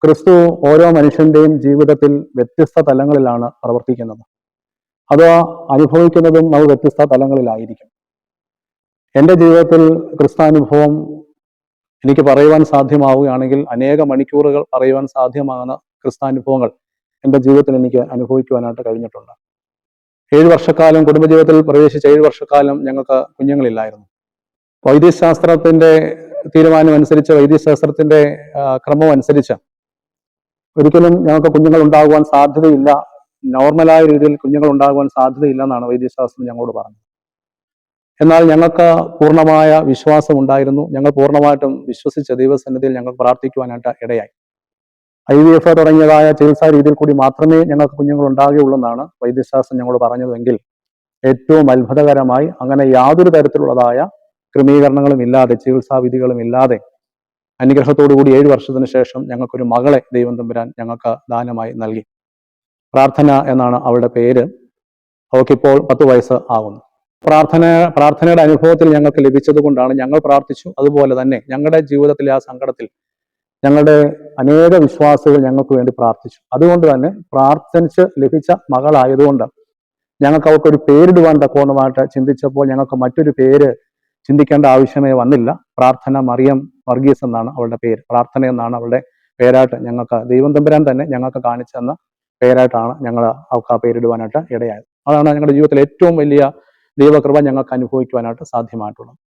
ക്രിസ്തു ഓരോ മനുഷ്യന്റെയും ജീവിതത്തിൽ വ്യത്യസ്ത തലങ്ങളിലാണ് പ്രവർത്തിക്കുന്നത്. അത് അനുഭവിക്കുന്നതും അത് വ്യത്യസ്ത തലങ്ങളിലായിരിക്കും. എൻ്റെ ജീവിതത്തിൽ ക്രിസ്താനുഭവം എനിക്ക് പറയുവാൻ സാധ്യമാവുകയാണെങ്കിൽ അനേക മണിക്കൂറുകൾ പറയുവാൻ സാധ്യമാകുന്ന ക്രിസ്താനുഭവങ്ങൾ എൻ്റെ ജീവിതത്തിൽ എനിക്ക് അനുഭവിക്കുവാനായിട്ട് കഴിഞ്ഞിട്ടുണ്ട്. 7 വർഷക്കാലം കുടുംബജീവിതത്തിൽ പ്രവേശിച്ച 7 വർഷക്കാലം ഞങ്ങൾക്ക് കുഞ്ഞുങ്ങളില്ലായിരുന്നു. വൈദ്യശാസ്ത്രത്തിന്റെ തീരുമാനം അനുസരിച്ച്, വൈദ്യശാസ്ത്രത്തിന്റെ ക്രമം അനുസരിച്ച് ഒരിക്കലും ഞങ്ങൾക്ക് കുഞ്ഞുങ്ങൾ ഉണ്ടാകുവാൻ സാധ്യതയില്ല, നോർമലായ രീതിയിൽ കുഞ്ഞുങ്ങൾ ഉണ്ടാകുവാൻ സാധ്യതയില്ല എന്നാണ് വൈദ്യശാസ്ത്രം ഞങ്ങളോട് പറഞ്ഞത്. എന്നാൽ ഞങ്ങൾക്ക് പൂർണ്ണമായ വിശ്വാസം ഉണ്ടായിരുന്നു. ഞങ്ങൾ പൂർണ്ണമായിട്ടും വിശ്വസിച്ച ദൈവസന്നിധിയിൽ ഞങ്ങൾ പ്രാർത്ഥിക്കുവാനായിട്ട് ഇടയായി. IVF തുടങ്ങിയതായ ചികിത്സാ രീതിയിൽ കൂടി മാത്രമേ ഞങ്ങൾക്ക് കുഞ്ഞുങ്ങൾ ഉണ്ടാകുകയുള്ളൂ എന്നാണ് വൈദ്യശാസ്ത്രം ഞങ്ങളോട് പറഞ്ഞതെങ്കിൽ ഏറ്റവും അത്ഭുതകരമായി അങ്ങനെ യാതൊരു തരത്തിലുള്ളതായ ക്രമീകരണങ്ങളും ഇല്ലാതെ, ചികിത്സാ വിധികളും ഇല്ലാതെ അനുഗ്രഹത്തോടുകൂടി 7 വർഷത്തിന് ശേഷം ഞങ്ങൾക്കൊരു മകളെ ദൈവം തമ്പുരാൻ ഞങ്ങൾക്ക് ദാനമായി നൽകി. പ്രാർത്ഥന എന്നാണ് അവളുടെ പേര്. അവൾക്കിപ്പോൾ 10 വയസ്സ് ആകുന്നു. പ്രാർത്ഥനയുടെ അനുഭവത്തിൽ ഞങ്ങൾക്ക് ലഭിച്ചത് കൊണ്ടാണ് ഞങ്ങൾ പ്രാർത്ഥിച്ചു. അതുപോലെ തന്നെ ഞങ്ങളുടെ ജീവിതത്തിലെ ആ സങ്കടത്തിൽ ഞങ്ങളുടെ അനേക വിശ്വാസികൾ ഞങ്ങൾക്ക് വേണ്ടി പ്രാർത്ഥിച്ചു. അതുകൊണ്ട് തന്നെ പ്രാർത്ഥിച്ച് ലഭിച്ച മകളായതുകൊണ്ട് ഞങ്ങൾക്ക് അവൾക്കൊരു പേരിടുവാൻ തക്കോണമായിട്ട് ചിന്തിച്ചപ്പോൾ ഞങ്ങൾക്ക് മറ്റൊരു പേര് ചിന്തിക്കേണ്ട ആവശ്യമേ വന്നില്ല. പ്രാർത്ഥന മറിയം വർഗീസ് എന്നാണ് അവളുടെ പേര്. പ്രാർത്ഥന എന്നാണ് അവളുടെ പേരായിട്ട് ഞങ്ങൾക്ക് ദൈവം തമ്പുരാൻ തന്നെ ഞങ്ങൾക്ക് കാണിച്ചു തന്ന പേരായിട്ടാണ് ഞങ്ങൾ അവൾക്ക് ആ പേരിടുവാനായിട്ട് ഇടയായത്. അതാണ് ഞങ്ങളുടെ ജീവിതത്തിൽ ഏറ്റവും വലിയ ദൈവകൃപ ഞങ്ങൾക്ക് അനുഭവിക്കുവാനായിട്ട് സാധ്യമായിട്ടുള്ളത്.